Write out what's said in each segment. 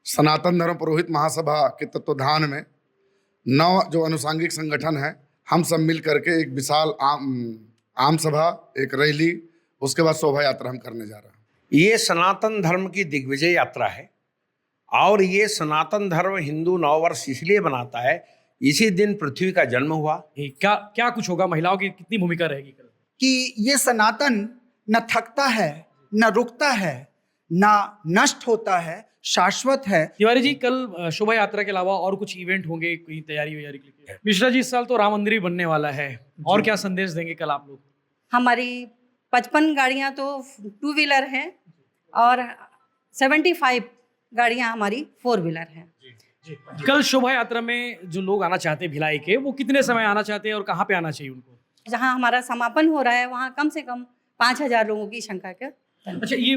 सनातन धर्म पुरोहित महासभा के तत्वाधान में 9 जो अनुसांगिक संगठन है, हम सब मिल करके एक विशाल आम सभा, एक रैली, उसके बाद शोभा यात्रा हम करने जा रहे हैं। ये सनातन धर्म की दिग्विजय यात्रा है और ये सनातन धर्म हिंदू नववर्ष इसलिए मनाता है, इसी दिन पृथ्वी का जन्म हुआ। क्या क्या कुछ होगा, महिलाओं की कितनी भूमिका रहेगी कल? कि ये सनातन न थकता है, न रुकता है, न नष्ट होता है, शाश्वत है। तिवारी जी, कल शोभा यात्रा के अलावा और कुछ इवेंट होंगे, कोई तैयारी वैयारी के लिए? मिश्रा जी, इस साल तो राम मंदिर ही बनने वाला है, और क्या संदेश देंगे कल आप लोग? हमारी 55 गाड़ियां तो 2 व्हीलर हैं और 75 गाड़ियां हमारी 4 व्हीलर हैं। कल शोभा यात्रा में जो लोग आना चाहते हैं भिलाई के, वो कितने समय आना चाहते हैं और कहाँ पे आना चाहिए उनको? जहां हमारा समापन हो रहा है वहां कम से कम 5000 लोगों की संख्या के। अच्छा, ये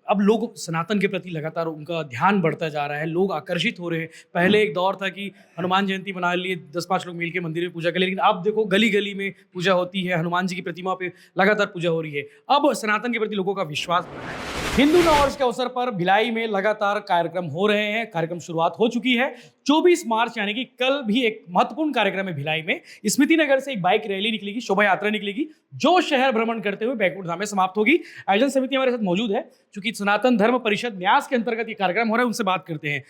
अब लोग सनातन के प्रति लगातार उनका ध्यान बढ़ता जा रहा है, लोग आकर्षित हो रहे हैं। पहले एक दौर था कि हनुमान जयंती मना लिए 10-5 लोग मिलकर मंदिर में पूजा कर, लेकिन अब देखो गली गली में पूजा होती है, हनुमान जी की प्रतिमा पे लगातार पूजा हो रही है। अब सनातन के प्रति लोगों का विश्वास बढ़ रहा है। हिंदू नववर्ष के अवसर पर भिलाई में लगातार कार्यक्रम हो रहे हैं, कार्यक्रम शुरुआत हो चुकी है। 24 मार्च यानी कि कल भी एक महत्वपूर्ण कार्यक्रम है भिलाई में। स्मृति नगर से एक बाइक रैली निकलेगी, शोभा यात्रा निकलेगी, जो शहर भ्रमण करते हुए बैकुंठ धाम में समाप्त होगी। आयोजन समिति हमारे साथ मौजूद है, क्योंकि सनातन धर्म परिषद न्यास के अंतर्गत ये कार्यक्रम हो रहा है, उनसे बात करते हैं।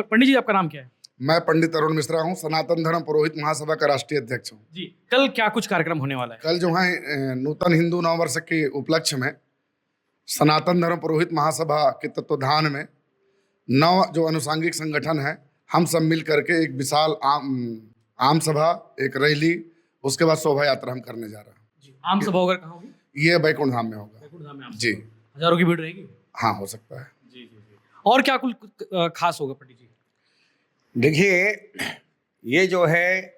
पंडित जी, आपका नाम क्या है? मैं पंडित अरुण मिश्रा हूँ, सनातन धर्म पुरोहित महासभा का राष्ट्रीय अध्यक्ष हूँ। जी, कल क्या कुछ कार्यक्रम होने वाला है? कल जो है नूतन हिंदू नववर्ष के उपलक्ष्य में सनातन धर्म पुरोहित महासभा के तत्वाधान में 9 जो अनुसांगिक संगठन है, हम सब मिल करके एक विशाल आम सभा, एक रैली, उसके बाद शोभा यात्रा हम करने जा रहे हैं। आम सभा होगा कहाँ होगी? ये बैकुंठ धाम में होगा। बैकुंठ धाम में जी। हजारों की भीड़ रहेगी? हाँ, हो सकता है। जी जी जी। और क्या कुछ खास होगा पंडित जी? देखिए, ये जो है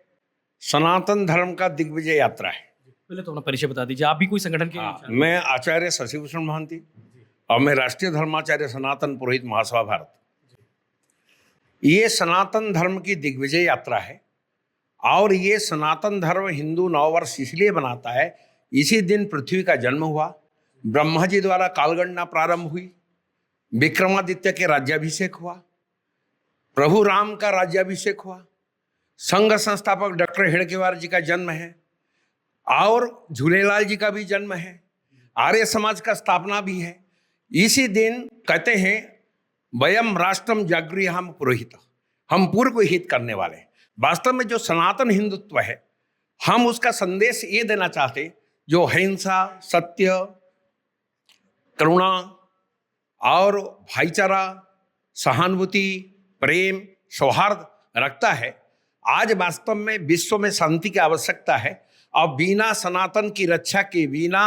सनातन धर्म का दिग्विजय यात्रा है। पहले तो अपना परिचय बता दीजिए, आप भी कोई संगठन के? मैं आचार्य शशिभूषण महांती और मैं राष्ट्रीय धर्माचार्य सनातन पुरोहित महासभा भारत। ये सनातन धर्म की दिग्विजय यात्रा है और ये सनातन धर्म हिंदू नववर्ष इसलिए मनाता है, इसी दिन पृथ्वी का जन्म हुआ, ब्रह्मा जी द्वारा कालगणना प्रारंभ हुई, विक्रमादित्य के राज्याभिषेक हुआ, प्रभु राम का राज्याभिषेक हुआ, संघ संस्थापक डॉक्टर हेडगेवार जी का जन्म है और झूलेलाल जी का भी जन्म है, आर्य समाज का स्थापना भी है। इसी दिन कहते हैं वयम राष्ट्रम जागृहम पुरोहित, हम पूर्व को हित करने वाले। वास्तव में जो सनातन हिंदुत्व है, हम उसका संदेश ये देना चाहते, जो अहिंसा, सत्य, करुणा और भाईचारा, सहानुभूति, प्रेम, सौहार्द रखता है। आज वास्तव में विश्व में शांति की आवश्यकता है और बिना सनातन की रक्षा के बिना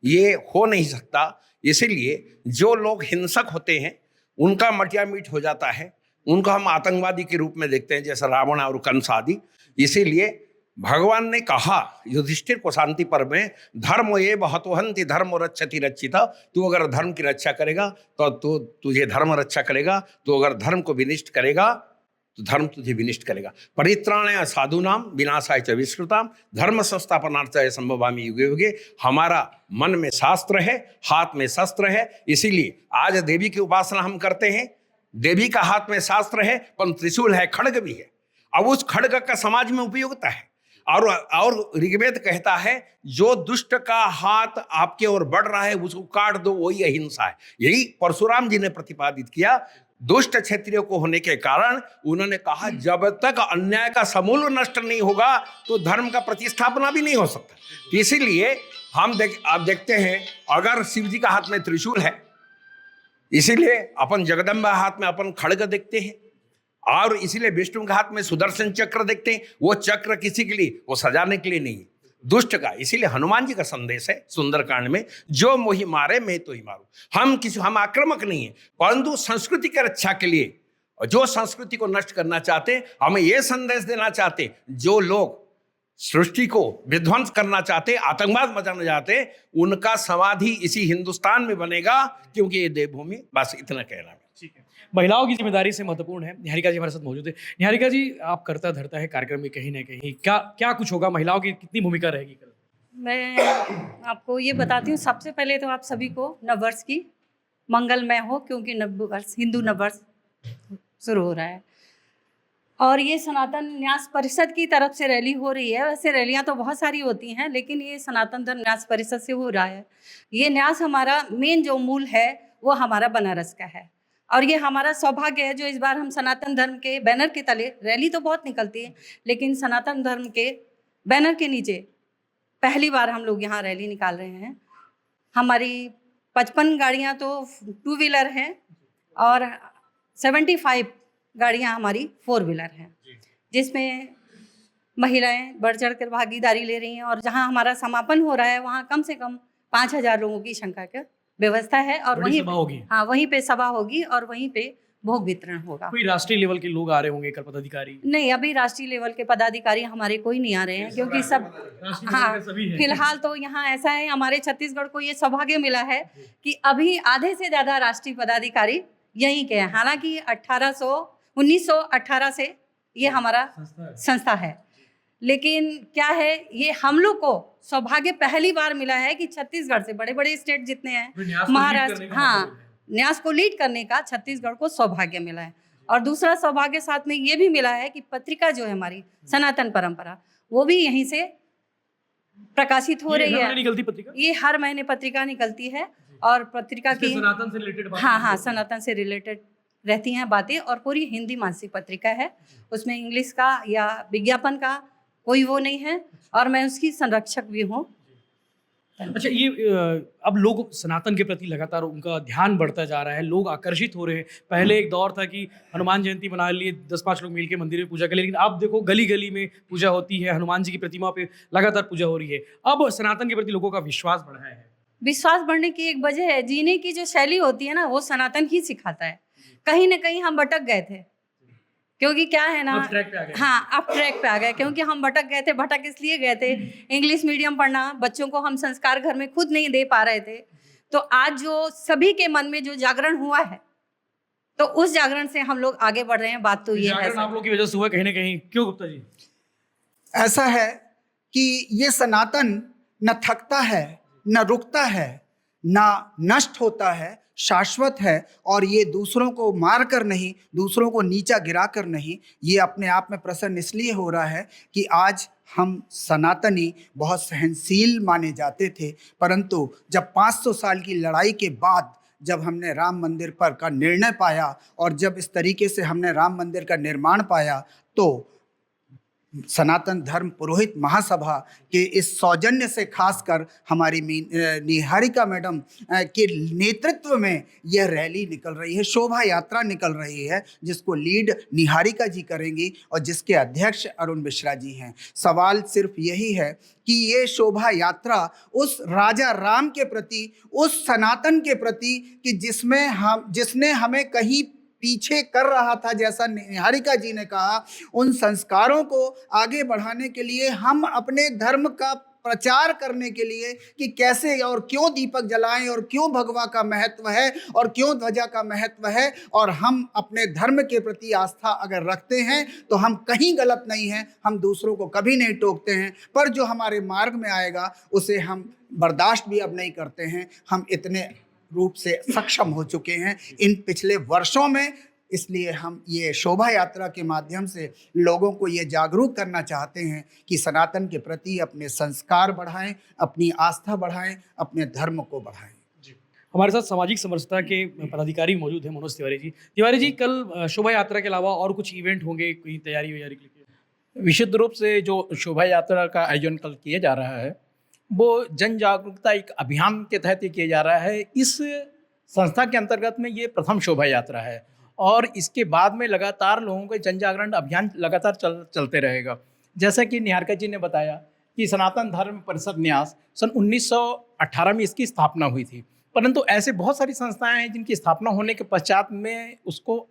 ये हो नहीं सकता। इसीलिए जो लोग हिंसक होते हैं उनका मटिया मीट हो जाता है, उनको हम आतंकवादी के रूप में देखते हैं, जैसे रावण और कंस आदि। इसीलिए भगवान ने कहा युधिष्ठिर को शांति पर्व में, धर्म ये बहतोहंति धर्म रक्षति रक्षिता, तू अगर धर्म की रक्षा करेगा तो तुझे धर्म रक्षा करेगा, तू अगर धर्म को विनिष्ट करेगा तो धर्म तुझे विनिष्ट करेगा। परित्राणाय साधूनाम विनाशाय च विश्रुताम धर्म संस्थापनार्थाय संभवामि युगे युगे। हमारा मन में शास्त्र है, हाथ में शस्त्र है, इसीलिए आज देवी की उपासना हम करते हैं। देवी का हाथ में शास्त्र है, पर त्रिशूल है, खड्ग भी है। अब उस खड्ग का समाज में उपयोगिता है और ऋग्वेद कहता है जो दुष्ट का हाथ आपके ओर बढ़ रहा है उसको काट दो, वही अहिंसा है। यही परशुराम जी ने प्रतिपादित किया। दुष्ट क्षत्रियों को होने के कारण उन्होंने कहा जब तक अन्याय का समूल नष्ट नहीं होगा तो धर्म का प्रतिस्थापना भी नहीं हो सकता। इसीलिए आप देखते हैं, अगर शिव जी का हाथ में त्रिशूल है, इसीलिए अपन जगदम्बा हाथ में अपन खड्ग देखते हैं, और इसीलिए विष्णु के हाथ में सुदर्शन चक्र देखते हैं। वो चक्र किसी के लिए, वो सजाने के लिए नहीं, दुष्ट का। इसीलिए हनुमान जी का संदेश है सुंदरकांड में, जो मोहि मारे मैं तो ही मारूं। हम आक्रामक नहीं है, परंतु संस्कृति की रक्षा के लिए, जो संस्कृति को नष्ट करना चाहते, हमें यह संदेश देना चाहते, जो लोग सृष्टि को विध्वंस करना चाहते, आतंकवाद मचाना चाहते, उनका समाधि इसी हिंदुस्तान में बनेगा, क्योंकि ये देवभूमि। बस इतना कहना है। ठीक है, महिलाओं की जिम्मेदारी से महत्वपूर्ण है। निहारिका जी हमारे साथ मौजूद है। निहारिका जी, आप करता धरता है कार्यक्रम में कहीं ना कहीं, क्या कुछ होगा, महिलाओं की कितनी भूमिका रहेगी कल? मैं आपको ये बताती हूँ, सबसे पहले तो आप सभी को नववर्ष की मंगलमय हो, क्योंकि नववर्ष हिंदू नववर्ष शुरू हो रहा है। और ये सनातन न्यास परिषद की तरफ से रैली हो रही है। वैसे रैलियां तो बहुत सारी होती हैं, लेकिन ये सनातन धर्म न्यास परिषद से हो रहा है। ये न्यास हमारा मेन जो मूल है वो हमारा बनारस का है, और ये हमारा सौभाग्य है जो इस बार हम सनातन धर्म के बैनर के तले, रैली तो बहुत निकलती है लेकिन सनातन धर्म के बैनर के नीचे पहली बार हम लोग यहाँ रैली निकाल रहे हैं। हमारी 55 गाड़ियाँ तो 2 व्हीलर हैं और 75 गाड़ियाँ हमारी 4 व्हीलर हैं, जिसमें महिलाएं बढ़ चढ़ कर भागीदारी ले रही हैं। और जहाँ हमारा समापन हो रहा है वहाँ कम से कम 5000 लोगों की संख्या की व्यवस्था है, और बड़ी वहीं सभा होगी। हाँ, वहीं पे सभा होगी और वहीं पे भोग वितरण होगा। कोई राष्ट्रीय लेवल के लोग आ रहे होंगे, कर पदाधिकारी? नहीं, अभी राष्ट्रीय लेवल के पदाधिकारी हमारे कोई नहीं आ रहे हैं, क्योंकि सब राष्ट्रीय हाँ, लेवल के सभी हैं। फिलहाल तो यहाँ ऐसा है, हमारे छत्तीसगढ़ को ये सौभाग्य मिला है कि अभी आधे से ज़्यादा राष्ट्रीय पदाधिकारी यहीं के हैं। हालांकि 1918 से ये हमारा संस्था है, लेकिन क्या है, ये हम लोग को सौभाग्य पहली बार मिला है कि छत्तीसगढ़ से बड़े बड़े स्टेट जितने हैं, महाराष्ट्र, हाँ, न्यास को लीड करने का छत्तीसगढ़ को सौभाग्य मिला है। और दूसरा सौभाग्य साथ में ये भी मिला है कि पत्रिका जो है हमारी सनातन परंपरा, वो भी यहीं से प्रकाशित हो रही है। निकलती पत्रिका? ये हर महीने पत्रिका निकलती है, और पत्रिका की सनातन से रिलेटेड हाँ, सनातन से रिलेटेड रहती हैं बातें, और पूरी हिंदी मासिक पत्रिका है। उसमें इंग्लिश का या विज्ञापन का कोई वो नहीं है, और मैं उसकी संरक्षक भी हूँ। अच्छा, ये अब लोग सनातन के प्रति लगातार उनका ध्यान बढ़ता जा रहा है, लोग आकर्षित हो रहे हैं। पहले एक दौर था कि हनुमान जयंती मना लिए 10-5 लोग मिलके मंदिर में पूजा कर, लेकिन अब देखो गली गली में पूजा होती है, हनुमान जी की प्रतिमा पे लगातार पूजा हो रही है। अब सनातन के प्रति लोगों का विश्वास बढ़ा है। विश्वास बढ़ने की एक वजह है, जीने की जो शैली होती है ना, वो सनातन ही सिखाता है। कहीं ना कहीं हम भटक गए थे, क्योंकि क्या है ना, अब ट्रैक पे आ गए। हाँ, अब ट्रैक पे आ गए, क्योंकि हम भटक गए थे। भटक इसलिए गए थे, इंग्लिश मीडियम पढ़ना, बच्चों को हम संस्कार घर में खुद नहीं दे पा रहे थे। तो आज जो सभी के मन में जो जागरण हुआ है, तो उस जागरण से हम लोग आगे बढ़ रहे हैं। बात तो ये है जागरण आप लोग की वजह से हुआ कहीं ना कहीं, क्यों गुप्ता जी? ऐसा है कि ये सनातन न थकता है, न रुकता है, ना नष्ट होता है, शाश्वत है। और ये दूसरों को मार कर नहीं, दूसरों को नीचा गिरा कर नहीं, ये अपने आप में प्रसन्न इसलिए हो रहा है कि आज हम सनातनी बहुत सहनशील माने जाते थे, परंतु जब 500 साल की लड़ाई के बाद जब हमने राम मंदिर पर का निर्णय पाया, और जब इस तरीके से हमने राम मंदिर का निर्माण पाया, तो सनातन धर्म पुरोहित महासभा के इस सौजन्य से, खासकर हमारी निहारिका मैडम के नेतृत्व में यह रैली निकल रही है, शोभा यात्रा निकल रही है, जिसको लीड निहारिका जी करेंगी और जिसके अध्यक्ष अरुण मिश्रा जी हैं। सवाल सिर्फ यही है कि ये शोभा यात्रा उस राजा राम के प्रति, उस सनातन के प्रति, कि जिसने हमें कहीं पीछे कर रहा था, जैसा निहारिका जी ने कहा, उन संस्कारों को आगे बढ़ाने के लिए, हम अपने धर्म का प्रचार करने के लिए कि कैसे और क्यों दीपक जलाएं, और क्यों भगवा का महत्व है, और क्यों ध्वजा का महत्व है, और हम अपने धर्म के प्रति आस्था अगर रखते हैं तो हम कहीं गलत नहीं हैं, हम दूसरों को कभी नहीं टोकते हैं। पर जो हमारे मार्ग में आएगा उसे हम बर्दाश्त भी अब नहीं करते हैं। हम इतने रूप से सक्षम हो चुके हैं इन पिछले वर्षों में, इसलिए हम ये शोभा यात्रा के माध्यम से लोगों को ये जागरूक करना चाहते हैं कि सनातन के प्रति अपने संस्कार बढ़ाएं, अपनी आस्था बढ़ाएं, अपने धर्म को बढ़ाएं। हमारे साथ सामाजिक समरसता के पदाधिकारी मौजूद हैं, मनोज तिवारी जी। तिवारी जी, कल शोभा यात्रा के अलावा और कुछ इवेंट होंगे, कोई तैयारी वैयारी के लिए? विशुद्ध रूप से जो शोभा यात्रा का आयोजन कल किया जा रहा है, वो जन जागरूकता एक अभियान के तहत ये किया जा रहा है। इस संस्था के अंतर्गत में ये प्रथम शोभा यात्रा है, और इसके बाद में लगातार लोगों के जन जागरण अभियान लगातार चलते रहेगा। जैसा कि निहारिका जी ने बताया कि सनातन धर्म परिषद न्यास सन 1918 में इसकी स्थापना हुई थी, परंतु ऐसे बहुत सारी संस्थाएं हैं जिनकी स्थापना होने के पश्चात में उसको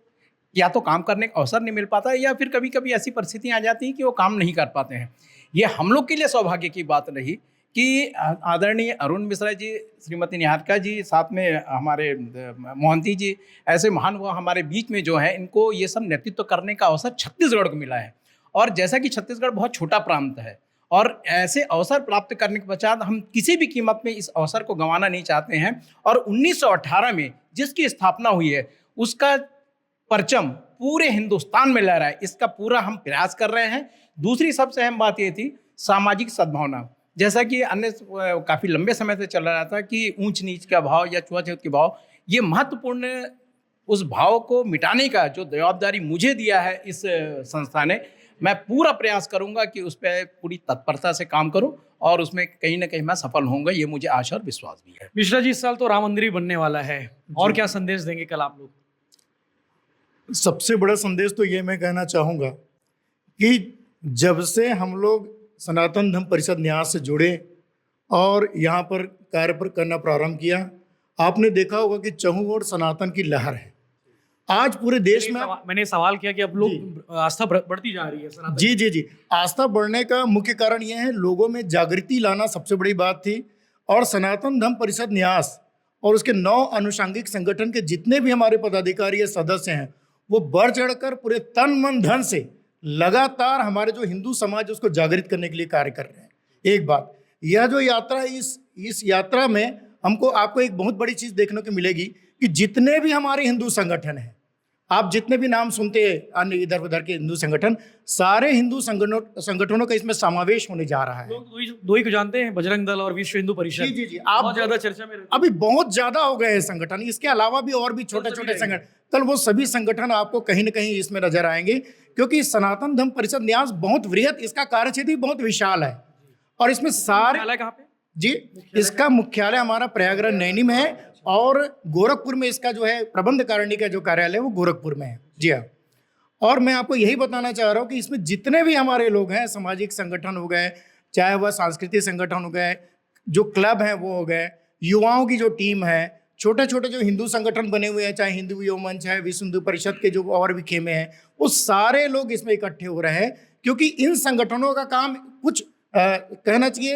या तो काम करने का अवसर नहीं मिल पाता है, या फिर कभी कभी ऐसी परिस्थितियाँ आ जाती हैं कि वो काम नहीं कर पाते हैं। ये हम लोग के लिए सौभाग्य की बात रही कि आदरणीय अरुण मिश्रा जी, श्रीमती निहारिका जी, साथ में हमारे मोहंती जी, ऐसे महान वो हमारे बीच में जो है, इनको ये सब नेतृत्व करने का अवसर छत्तीसगढ़ को मिला है। और जैसा कि छत्तीसगढ़ बहुत छोटा प्रांत है, और ऐसे अवसर प्राप्त करने के पश्चात हम किसी भी कीमत में इस अवसर को गंवाना नहीं चाहते हैं। और 1918 में जिसकी स्थापना हुई है, उसका परचम पूरे हिंदुस्तान में लहराए, इसका पूरा हम प्रयास कर रहे हैं। दूसरी सबसे अहम बात ये थी सामाजिक सद्भावना। जैसा कि अन्य काफ़ी लंबे समय से चल रहा था कि ऊंच नीच का भाव या छुआछूत के भाव, ये महत्वपूर्ण उस भाव को मिटाने का जो जवाबदारी मुझे दिया है इस संस्था ने, मैं पूरा प्रयास करूंगा कि उस पर पूरी तत्परता से काम करूं और उसमें कहीं ना कहीं मैं सफल होऊंगा, ये मुझे आशा और विश्वास भी है। मिश्रा जी, इस साल तो राम मंदिर भी बनने वाला है, और क्या संदेश देंगे कल आप लोग? सबसे बड़ा संदेश तो ये मैं कहना चाहूँगा कि जब से हम लोग सनातन धर्म परिषद न्यास से जुड़े और यहाँ पर कार्य पर करना प्रारंभ किया, आपने देखा होगा कि चहुं ओर सनातन की लहर है। आज पूरे देश में मैंने सवाल किया कि अब लोग आस्था बढ़ती जा रही है सनातन। जी, आस्था बढ़ने का मुख्य कारण यह है, लोगों में जागृति लाना सबसे बड़ी बात थी। और सनातन धर्म परिषद न्यास और उसके 9 अनुषंगिक संगठन के जितने भी हमारे पदाधिकारी या सदस्य हैं, वो बढ़ चढ़कर पूरे तन मन धन से लगातार हमारे जो हिंदू समाज उसको जागृत करने के लिए कार्य कर रहे हैं। एक बात, यह जो यात्रा है, इस यात्रा में हमको आपको एक बहुत बड़ी चीज़ देखने को मिलेगी कि जितने भी हमारे हिंदू संगठन हैं, आप जितने भी नाम सुनते हैं अन्य इधर उधर के हिंदू संगठन, सारे हिंदू संगठनों का इसमें समावेश होने जा रहा है। लोग दो ही को जानते हैं, बजरंग दल और विश्व हिंदू परिषद। जी, आप बहुत ज्यादा चर्चा में अभी बहुत ज्यादा हो गए हैं संगठन। इसके अलावा भी और भी छोटे छोटे संगठन, कल वो सभी संगठन आपको कहीं ना कहीं इसमें नजर आएंगे, क्योंकि सनातन धर्म परिषद न्यास बहुत वृहत, इसका कार्यक्षेत्र भी बहुत विशाल है। और इसमें सारे कहाँ पे जी, इसका मुख्यालय हमारा प्रयागराज नैनी में है और गोरखपुर में इसका जो है प्रबंध कारिणी का जो कार्यालय है वो गोरखपुर में है। जी हाँ, और मैं आपको यही बताना चाह रहा हूँ कि इसमें जितने भी हमारे लोग हैं, सामाजिक संगठन हो गए, चाहे वह सांस्कृतिक संगठन हो गए, जो क्लब हैं वो हो गए, युवाओं की जो टीम है, छोटे छोटे जो हिंदू संगठन बने हुए हैं, चाहे हिंदू युवा मंच है, विश्व हिंदू परिषद के जो और भी खेमे हैं, वो सारे लोग इसमें इकट्ठे हो रहे हैं। क्योंकि इन संगठनों का काम कुछ कहना चाहिए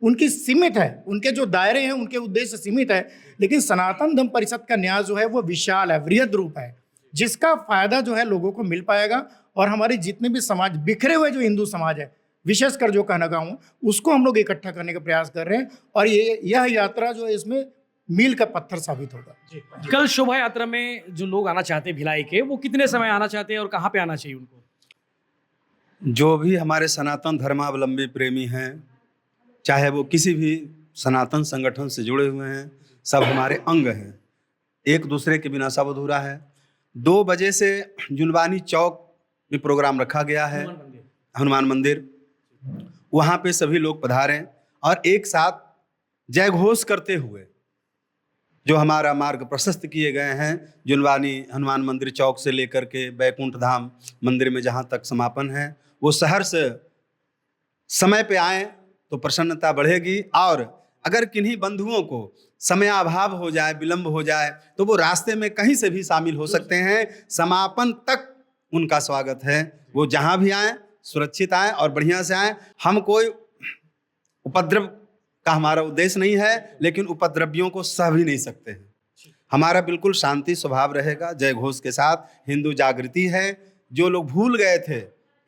उनकी सीमित है, उनके जो दायरे हैं, उनके उद्देश्य सीमित है, लेकिन सनातन धर्म परिषद का न्यास जो है वो विशाल है, वृहद रूप है, जिसका फायदा जो है लोगों को मिल पाएगा। और हमारे जितने भी समाज बिखरे हुए जो हिंदू समाज है, विशेषकर जो कहना गाँव, उसको हम लोग इकट्ठा करने का प्रयास कर रहे हैं। और यह यात्रा जो है इसमें मील का पत्थर साबित होगा। कल शोभा यात्रा में जो लोग आना चाहते हैं भिलाई के, वो कितने समय आना चाहते हैं और कहाँ पे आना चाहिए उनको? जो भी हमारे सनातन धर्मावलंबी प्रेमी हैं, चाहे वो किसी भी सनातन संगठन से जुड़े हुए हैं, सब हमारे अंग हैं। एक दूसरे के बिना सब अधूरा है। 2 बजे से जुनवानी चौक में प्रोग्राम रखा गया है, हनुमान मंदिर, वहाँ पे सभी लोग पधारें और एक साथ जय घोष करते हुए जो हमारा मार्ग प्रशस्त किए गए हैं, जुनवानी हनुमान मंदिर चौक से लेकर के बैकुंठ धाम मंदिर में जहाँ तक समापन है, वो शहर से समय पे आएँ तो प्रसन्नता बढ़ेगी। और अगर किन्हीं बंधुओं को समयाभाव हो जाए, विलंब हो जाए, तो वो रास्ते में कहीं से भी शामिल हो सकते हैं। समापन तक उनका स्वागत है। वो जहाँ भी आएँ सुरक्षित आएँ और बढ़िया से आएँ। हम कोई उपद्रव का हमारा उद्देश्य नहीं है, लेकिन उपद्रवियों को सह भी नहीं सकते हैं। हमारा बिल्कुल शांति स्वभाव रहेगा। जय घोष के साथ हिंदू जागृति है। जो लोग भूल गए थे,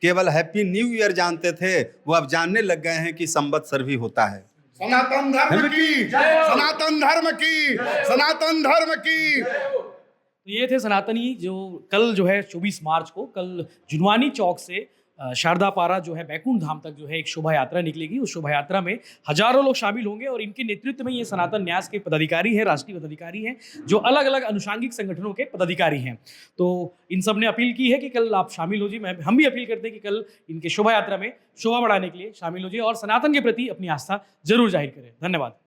केवल हैप्पी न्यू ईयर जानते थे, वो अब जानने लग गए हैं कि संवत्सर भी होता है। सनातन धर्म की, सनातन धर्म की, सनातन धर्म की। तो ये थे सनातनी जो कल जो है 24 मार्च को कल जुनवानी चौक से शारदा पारा जो है बैकुंठ धाम तक जो है एक शोभा यात्रा निकलेगी। उस शोभा यात्रा में हजारों लोग शामिल होंगे और इनके नेतृत्व में ये सनातन न्यास के पदाधिकारी हैं, राष्ट्रीय पदाधिकारी हैं, जो अलग अलग अनुषांगिक संगठनों के पदाधिकारी हैं। तो इन सब ने अपील की है कि कल आप शामिल हो जाइए। हम भी अपील करते हैं कि कल इनके शोभा यात्रा में शोभा बढ़ाने के लिए शामिल हो जाइए और सनातन के प्रति अपनी आस्था जरूर जाहिर करें। धन्यवाद।